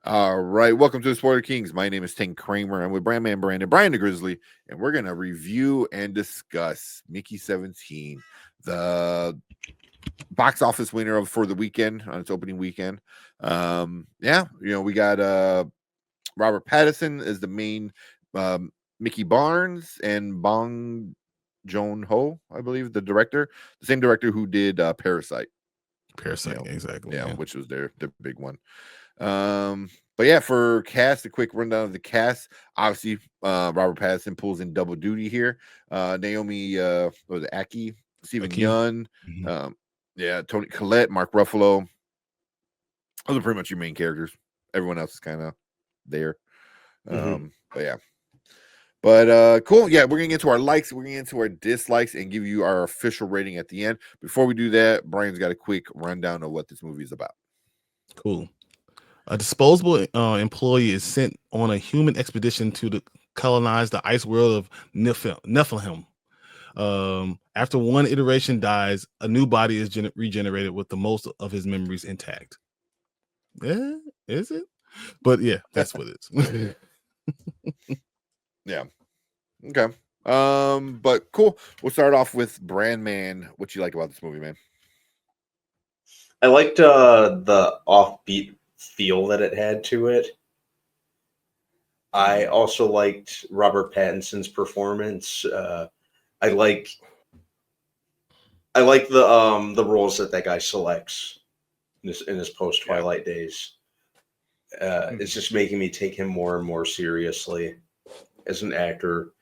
All right, welcome to the Spoiler Kings. My name is Tank Kramer. I'm with Brandman Brian the Grizzly, and we're gonna review and discuss Mickey 17, the box office winner for the weekend on its opening weekend. We got Robert Pattinson as the main Mickey Barnes and Bong Joon-Ho, I believe, the director, the same director who did Parasite. Parasite, exactly. Yeah, which was their big one. But yeah, for cast, a quick rundown of the cast. Obviously, Robert Pattinson pulls in double duty here. Naomi was it Aki, Stephen Yeun, Tony Collette, Mark Ruffalo. Those are pretty much your main characters. Everyone else is kind of there. But yeah. But cool. Yeah, we're gonna get to our likes, we're gonna get into our dislikes, and give you our official rating at the end. Before we do that, Brian's got a quick rundown of what this movie is about. Cool. A disposable employee is sent on a human expedition to colonize the ice world of Nephilim. After one iteration dies, a new body is regenerated with the most of his memories intact. Yeah, is it? But yeah, that's what it is. Yeah. Okay. But cool. We'll start off with Brandman. What you like about this movie, man? I liked the offbeat feel that it had to it. I also liked Robert Pattinson's performance. I like the roles that guy selects in his post Twilight days. It's just making me take him more and more seriously as an actor.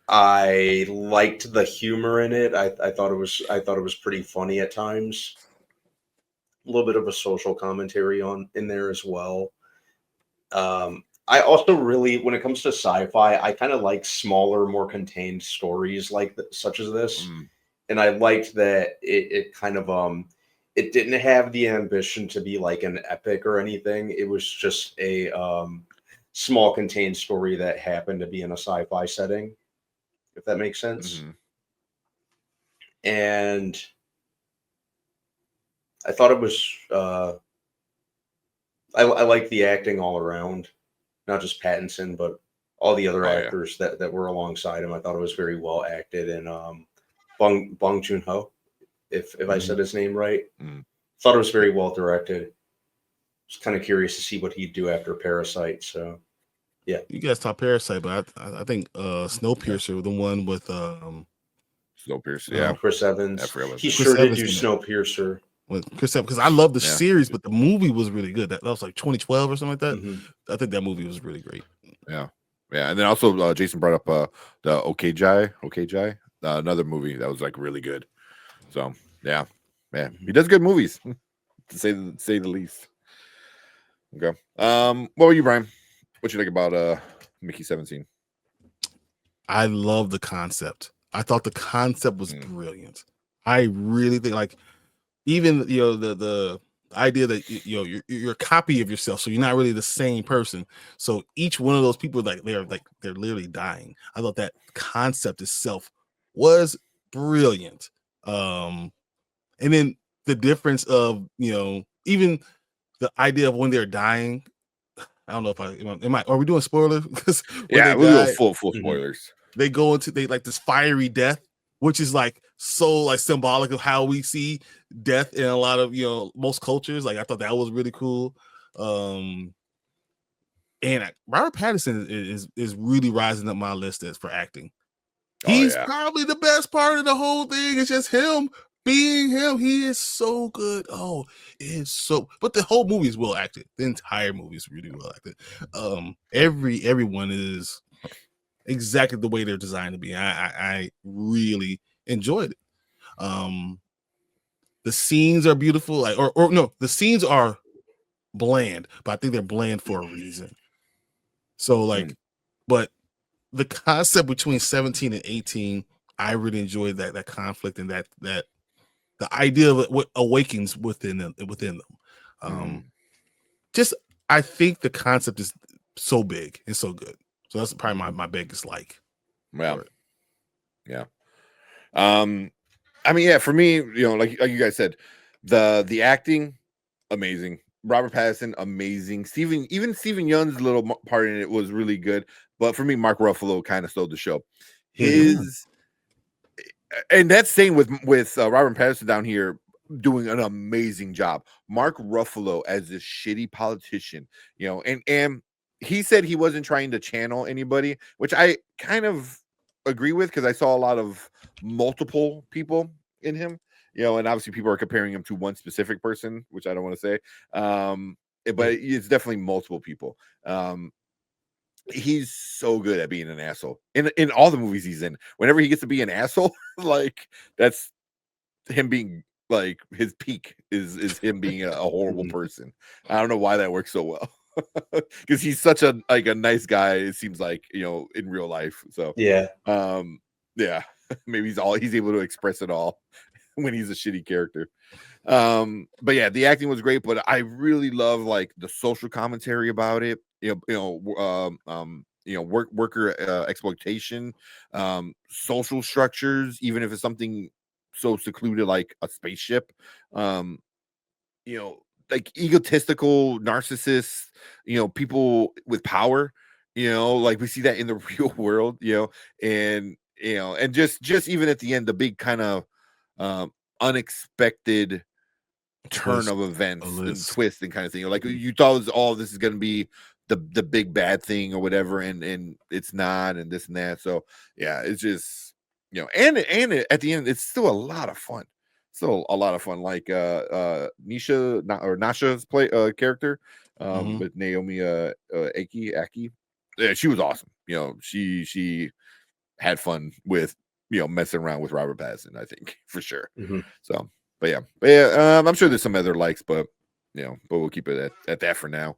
I liked the humor in it. I thought it was pretty funny at times. A little bit of a social commentary in there as well. I also really, when it comes to sci-fi, I kind of like smaller, more contained stories such as this. And I liked that it kind of it didn't have the ambition to be like an epic or anything. It was just a small contained story that happened to be in a sci-fi setting, if that makes sense. And I thought it was I like the acting all around, not just Pattinson, but all the other actors that were alongside him. I thought it was very well acted. And Bong Joon-Ho, if I said his name right, thought it was very well directed. Was kind of curious to see what he'd do after Parasite. So, yeah, you guys talk Parasite, but I think Snowpiercer, the one with Snowpiercer, Chris Evans. He Chris sure Evans did do Snowpiercer. With Chris Evans, because I love the series, but the movie was really good. That was like 2012 or something like that. I think that movie was really great. Yeah, and then also Jason brought up the Okay, another movie that was like really good. So yeah, man, he does good movies, to say the least. Okay. What were you, Brian? What you think about Mickey 17? I love the concept. I thought the concept was brilliant. I really think, like, even the idea that you're a copy of yourself, so you're not really the same person. So each one of those people, they're literally dying. I thought that concept itself was brilliant. And then the difference of even the idea of when they're dying. I don't know if are we doing spoilers? Yeah, we'll do full spoilers. They go into this fiery death, which is so symbolic of how we see death in a lot of most cultures. I thought that was really cool. And Robert Pattinson is really rising up my list as for acting. He's probably the best part of the whole thing. It's just him being him. He is so good. Oh, it is so. But the whole movie is well acted. The entire movie is really well acted. Everyone is exactly the way they're designed to be. I really enjoyed it. The scenes are beautiful. The scenes are bland, but I think they're bland for a reason. So but the concept between 17 and 18, I really enjoyed that conflict and that the idea of what awakens within them. Just I think the concept is so big and so good. So that's probably my biggest like. Yeah. I mean, yeah, for me, like you guys said, the acting, amazing. Robert Pattinson, amazing. Even Steven Yeun's little part in it was really good. But for me, Mark Ruffalo kind of stole the show. His and that's saying with Robert Pattinson down here doing an amazing job. Mark Ruffalo as this shitty politician, and he said he wasn't trying to channel anybody, which I kind of agree with because I saw a lot of multiple people in him, and obviously people are comparing him to one specific person, which I don't want to say. But it's definitely multiple people. He's so good at being an asshole in all the movies he's in. Whenever he gets to be an asshole, like that's him being like his peak is him being a horrible person. I don't know why that works so well because he's such a nice guy. It seems like in real life. So yeah, maybe he's able to express it all when he's a shitty character. But yeah, the acting was great, but I really love like the social commentary about it. Worker exploitation, social structures, even if it's something so secluded like a spaceship, like egotistical narcissists, people with power, like we see that in the real world, and and just even at the end, the big kind of unexpected turn of events and twist and kind of thing. Like you thought this is going to be the big bad thing or whatever, and it's not, and this and that. So yeah, it's just and at the end, it's still a lot of fun. Still a lot of fun. Like Nasha's character with Naomi Aki. Yeah, she was awesome. She had fun with messing around with Robert Pattinson, I think, for sure. So but yeah, I'm sure there's some other likes, but but we'll keep it at that for now.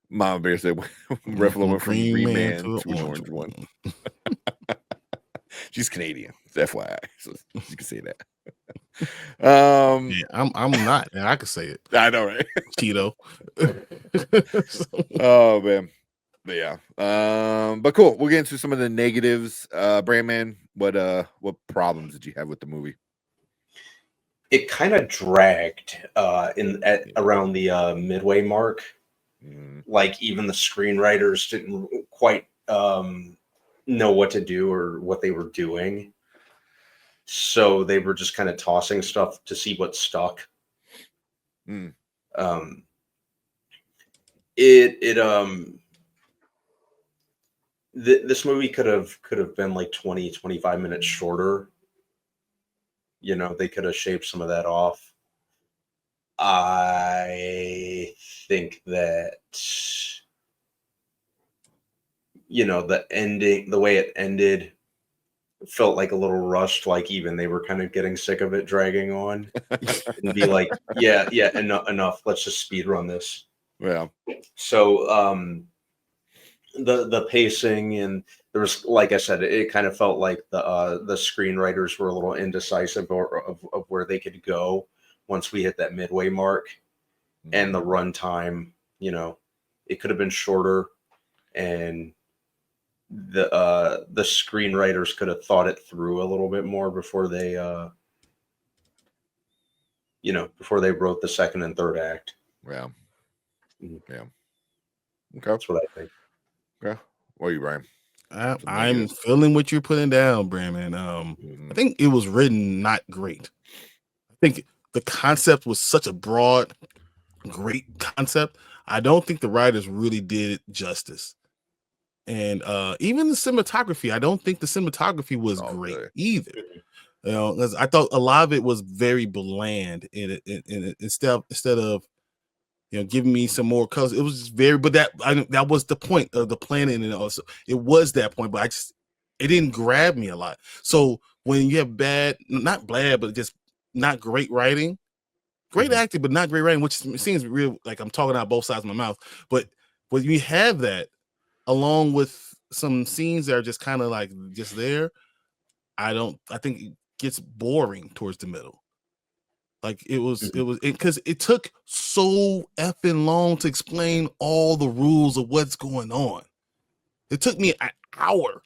Mama Bear said Ruffalo went from green man to an orange one. She's Canadian, FYI, so you can say that. I'm not, and I can say it. I know, right? Cheeto. Oh man. But yeah, but cool. We'll get into some of the negatives. Brandman, what problems did you have with the movie? It kind of dragged around the midway mark. Like even the screenwriters didn't quite know what to do or what they were doing, so they were just kind of tossing stuff to see what stuck. This movie could have been like 20-25 minutes shorter. They could have shaved some of that off. I think that the ending, the way it ended, felt like a little rushed. Like even they were kind of getting sick of it dragging on, and be like, yeah, enough. Let's just speed run this. Yeah. So the pacing, and there was, like I said, it kind of felt like the screenwriters were a little indecisive of where they could go once we hit that midway mark. And the runtime, it could have been shorter, and the screenwriters could have thought it through a little bit more before they wrote the second and third act. Yeah. Okay. That's what I think. Okay. What are you, Brian? I'm feeling what you're putting down, Brandon. I think it was written not great. I think the concept was such a broad, great concept. I don't think the writers really did it justice. And even the cinematography, I don't think the cinematography was great either. Because I thought a lot of it was very bland in it, instead of giving me some more colors. It was just very, but that was the point of the planning, and also it was that point. But it didn't grab me a lot. So when you have not bad, but just not great writing, great acting, but not great writing, which seems real like I'm talking out both sides of my mouth. But when you have that, along with some scenes that are just kind of like just there, I think it gets boring towards the middle. Like it was because it took so effing long to explain all the rules of what's going on. It took me an hour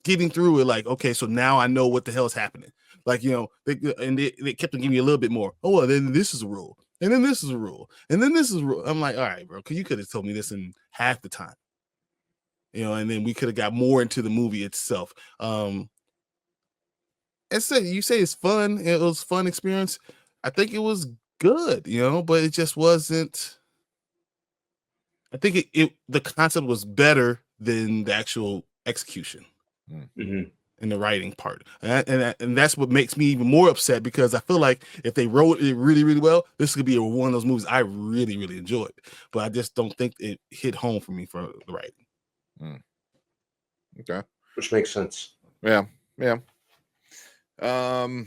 getting through it. Like, okay, so now I know what the hell is happening. Like, they kept on giving you a little bit more. Oh, well, then this is a rule, and then this is a rule, and then this is a rule. I'm like, all right, bro, because you could have told me this in half the time, and then we could have got more into the movie itself. And so you say it's fun. It was a fun experience. I think it was good, but it just wasn't. I think the concept was better than the actual execution and the writing part, and that's what makes me even more upset, because I feel like if they wrote it really, really well, this could be one of those movies I really, really enjoyed. But I just don't think it hit home for me for the writing. Okay, which makes sense. Yeah. And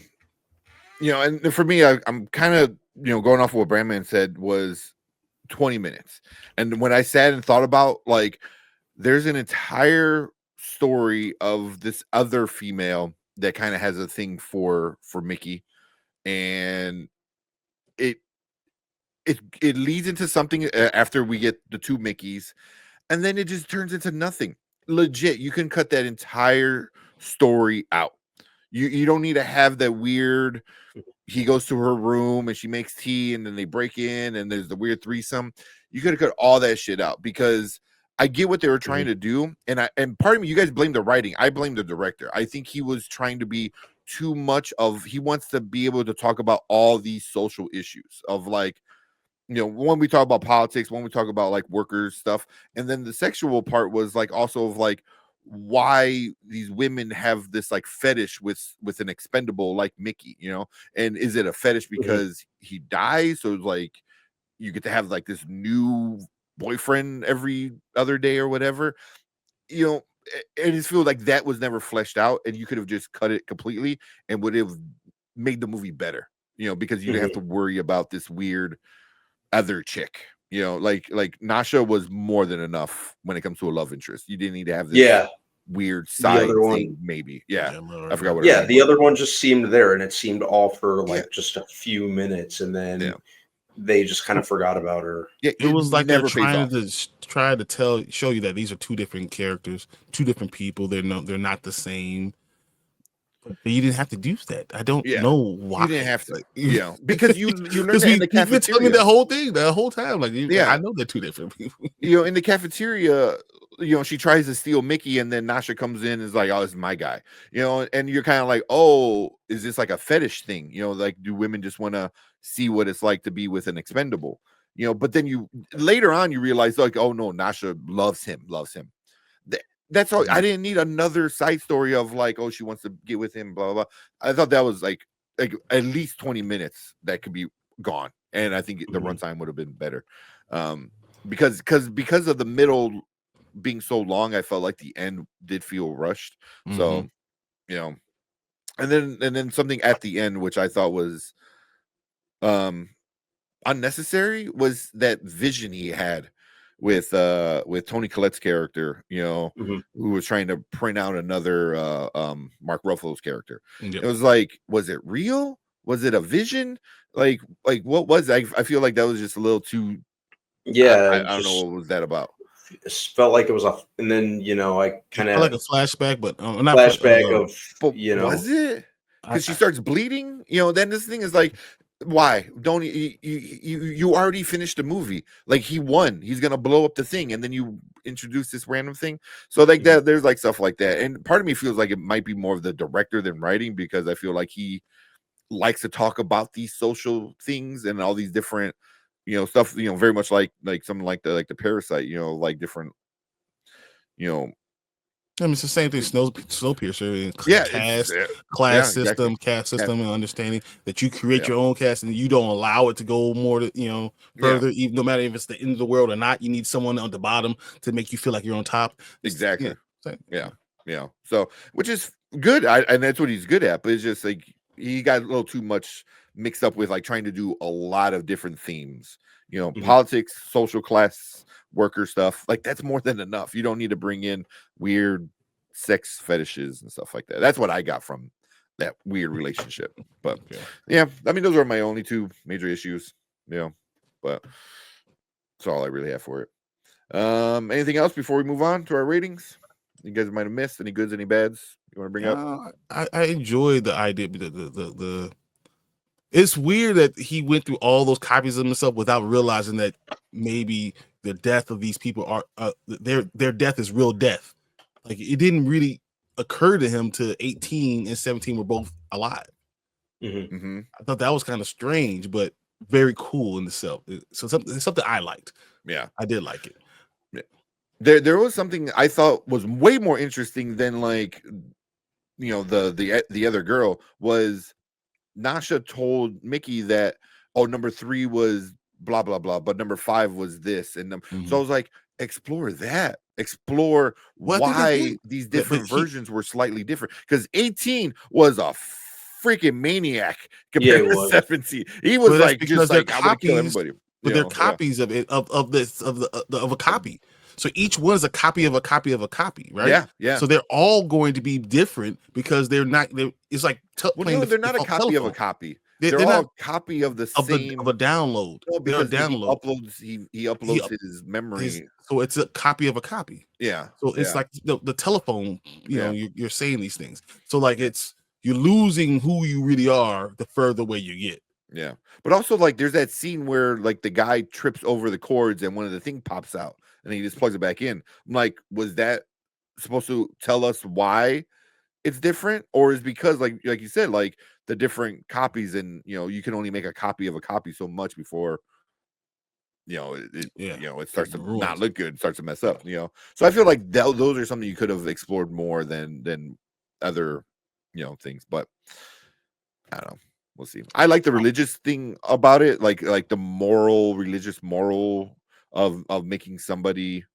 for me, I'm kind of going off of what Brandman said was 20 minutes, and when I sat and thought about, like, there's an entire story of this other female that kind of has a thing for Mickey, and it leads into something after we get the two Mickeys, and then it just turns into nothing. Legit, you can cut that entire story out. You don't need to have that weird, he goes to her room and she makes tea and then they break in and there's the weird threesome. You could have cut all that shit out, because I get what they were trying to do. And part of me, you guys blame the writing. I blame the director. I think he was trying to be too much of, he wants to be able to talk about all these social issues of, like, when we talk about politics, when we talk about like workers stuff, and then the sexual part was like also of like why these women have this like fetish with an expendable like Mickey, and is it a fetish because he dies, so it's like you get to have like this new boyfriend every other day or whatever, it just feels like that was never fleshed out, and you could have just cut it completely and would have made the movie better, because you didn't have to worry about this weird other chick, like Nasha was more than enough when it comes to a love interest. You didn't need to have this weird side other thing, one, maybe. I forgot what. Yeah, the other one just seemed there, and it seemed all for like just a few minutes, and then they just kind of forgot about her. Yeah, it was like they're trying to show you that these are two different characters, two different people. They're not the same. But you didn't have to do that. I don't know why. You didn't have to, because you learned that in the cafeteria. You've been telling me that whole thing, the whole time. Like, I know they're two different people. In the cafeteria, she tries to steal Mickey, and then Nasha comes in and is like, "Oh, this is my guy," and you're kind of like, "Oh, is this like a fetish thing?" Like, do women just want to see what it's like to be with an expendable? But then you later on you realize, like, oh no, Nasha loves him. That's all. I didn't need another side story of like, oh, she wants to get with him, blah blah blah. I thought that was like at least 20 minutes that could be gone, and I think the runtime would have been better, because of the middle being so long, I felt like the end did feel rushed. So, and then something at the end which I thought was unnecessary was that vision he had with Toni Collette's character, who was trying to print out another Mark Ruffalo's character. It was like, was it real? Was it a vision? Like what was it? I feel like that was just a little too. I don't know what was that about. It felt like it was and then I kind of like a flashback, but not flashback of was it? Because she starts bleeding, then this thing is like, why don't you already finished the movie? Like, he won, he's gonna blow up the thing, and then you introduce this random thing. So like that, there's like stuff like that, and part of me feels like it might be more of the director than writing, because I feel like he likes to talk about these social things and all these different stuff, very much like something like the Parasite, like different I mean, it's the same thing. Snowpiercer, caste system, and understanding that you create your own caste and you don't allow it to go more to further. Even no matter if it's the end of the world or not, you need someone on the bottom to make you feel like you're on top. Exactly. So, which is good, and that's what he's good at. But it's just like he got a little too much mixed up with like trying to do a lot of different themes. Politics, social class, worker stuff, like that's more than enough. You don't need to bring in weird sex fetishes and stuff like that. That's what I got from that weird relationship. But I mean, those are my only two major issues, but that's all I really have for it. Anything else before we move on to our ratings? you guys might have missed? Any goods, any bads you want to bring up? I enjoyed the idea. The it's weird that he went through all those copies of himself without realizing that maybe the death of these people are their death is real death. Like it didn't really occur to him to 18 and 17 were both alive. Mm-hmm. I thought that was kind of strange, but very cool in itself. So something I liked. Yeah, I did like it. There was something I thought was way more interesting than like, you know, the other girl was. Nasha told Mickey that, oh, number 3 was blah blah blah, but number 5 was this, and so I was like, explore why these different versions were slightly different, because 18 was a freaking maniac compared to 17. He was like just like, I want to kill everybody. But they're copies of it of a copy. So each one is a copy of a copy of a copy, right? Yeah. So they're all going to be different because they're not. It's like they're not a copy of a copy. They're all a copy of the same of a download. Well, because they're a download. He uploads his memory. So it's a copy of a copy. Yeah. So it's like the telephone. You know, you're saying these things. So like you're losing who you really are the further away you get. Yeah, but also like there's that scene where like the guy trips over the cords and one of the thing pops out and he just plugs it back in. I'm like, was that supposed to tell us why it's different, or is because like you said, like the different copies, and you know you can only make a copy of a copy so much before it starts to not look good, starts to mess up. So I feel like those are something you could have explored more than other things, but I don't know. We'll see. I like the religious thing about it, like the religious moral of making somebody,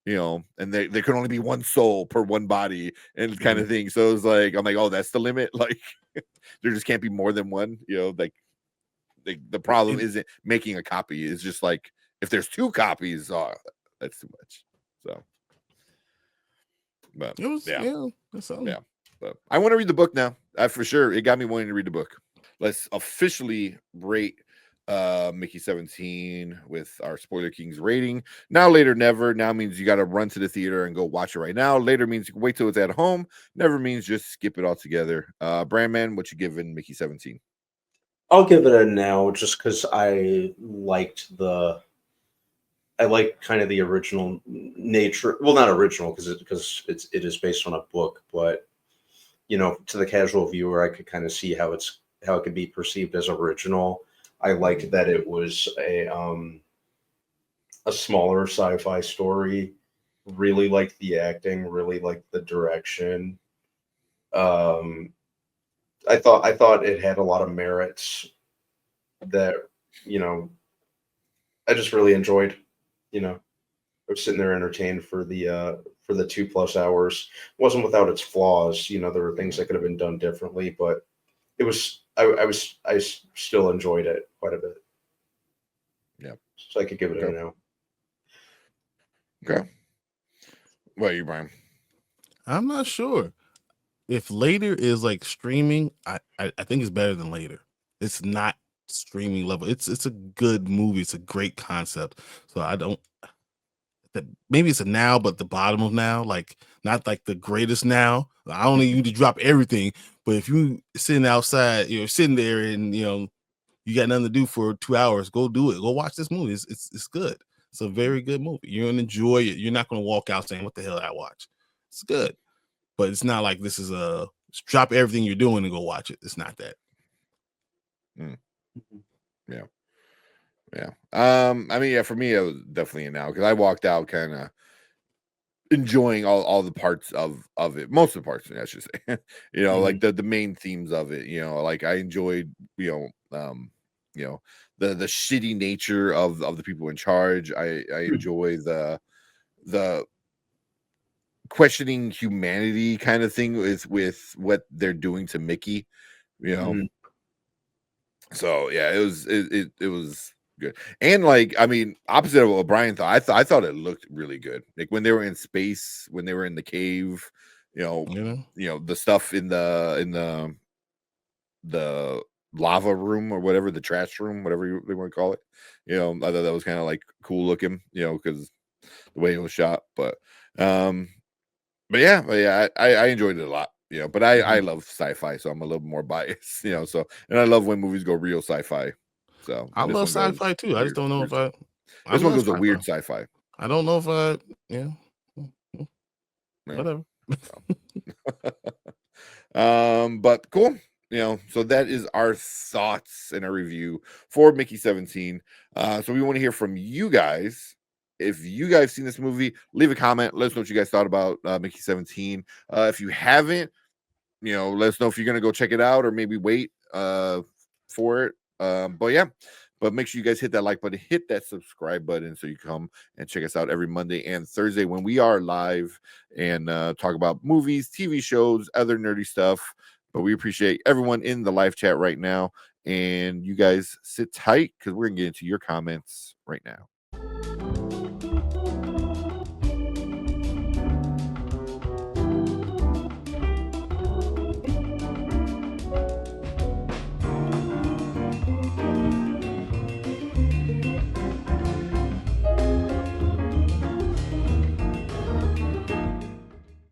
and there can only be one soul per one body and kind of thing. So it's like I'm like, oh, that's the limit. Like there just can't be more than one. Like the problem isn't making a copy. It's just like if there's 2 copies, that's too much. So, but yeah. But I want to read the book now. For sure, it got me wanting to read the book. Let's officially rate Mickey 17 with our Spoiler Kings rating. Now, later, never. Now means you got to run to the theater and go watch it right now. Later means you can wait till it's at home. Never means just skip it altogether. Brandman, what you giving Mickey 17? I'll give it a now, just because I liked kind of the original nature. Well, not original because it is based on a book, but to the casual viewer, I could kind of see how it could be perceived as original. I liked that it was a smaller sci-fi story. Really liked the acting. Really liked the direction. I thought it had a lot of merits that I just really enjoyed. I was sitting there entertained for the 2+ hours. It wasn't without its flaws. There were things that could have been done differently, but it was. I still enjoyed it quite a bit. Yeah, so I could give it a no. Okay. What are you, Brian? I'm not sure. If later is like streaming, I think it's better than later. It's not streaming level. It's a good movie. It's a great concept. So I don't. Maybe it's a now, but the bottom of now, like not like the greatest now. I don't need you to drop everything, but if you sitting outside, sitting there and you got nothing to do for 2 hours, go do it. Go watch this movie. It's good. It's a very good movie. You're gonna enjoy it. You're not gonna walk out saying, "What the hell did I watch?" It's good, but it's not like this is drop everything you're doing and go watch it. It's not that. Yeah. I mean, for me, it was definitely a now, because I walked out kind of enjoying all the parts of it, most of the parts, I should say. Like the main themes of it. Like I enjoyed, the shitty nature of the people in charge. I enjoy the questioning humanity kind of thing with what they're doing to Mickey. So yeah, it was good. And like, I mean, opposite of what Brian thought, I thought it looked really good. Like when they were in space, when they were in the cave, the stuff in the lava room or whatever, the trash room, whatever they want to call it. I thought that was kind of like cool looking, because the way it was shot. But But yeah, I enjoyed it a lot, you know. But I love sci-fi, so I'm a little more biased, you know. So, and I love when movies go real sci-fi. So I this love one goes sci-fi too. I just weird, don't know weird if I this one love goes a weird sci-fi. sci-fi. I don't know if Yeah. whatever. But cool. You know, so that is our thoughts and our review for Mickey 17. So we want to hear from you guys. If you guys seen this movie, leave a comment. Let us know what you guys thought about Mickey 17. If you haven't, you know, let us know if you're gonna go check it out or maybe wait for it. But yeah, but make sure you guys hit that like button, hit that subscribe button so you come and check us out every Monday and Thursday when we are live and talk about movies, TV shows, other nerdy stuff. But we appreciate everyone in the live chat right now. And you guys sit tight because we're gonna get into your comments right now.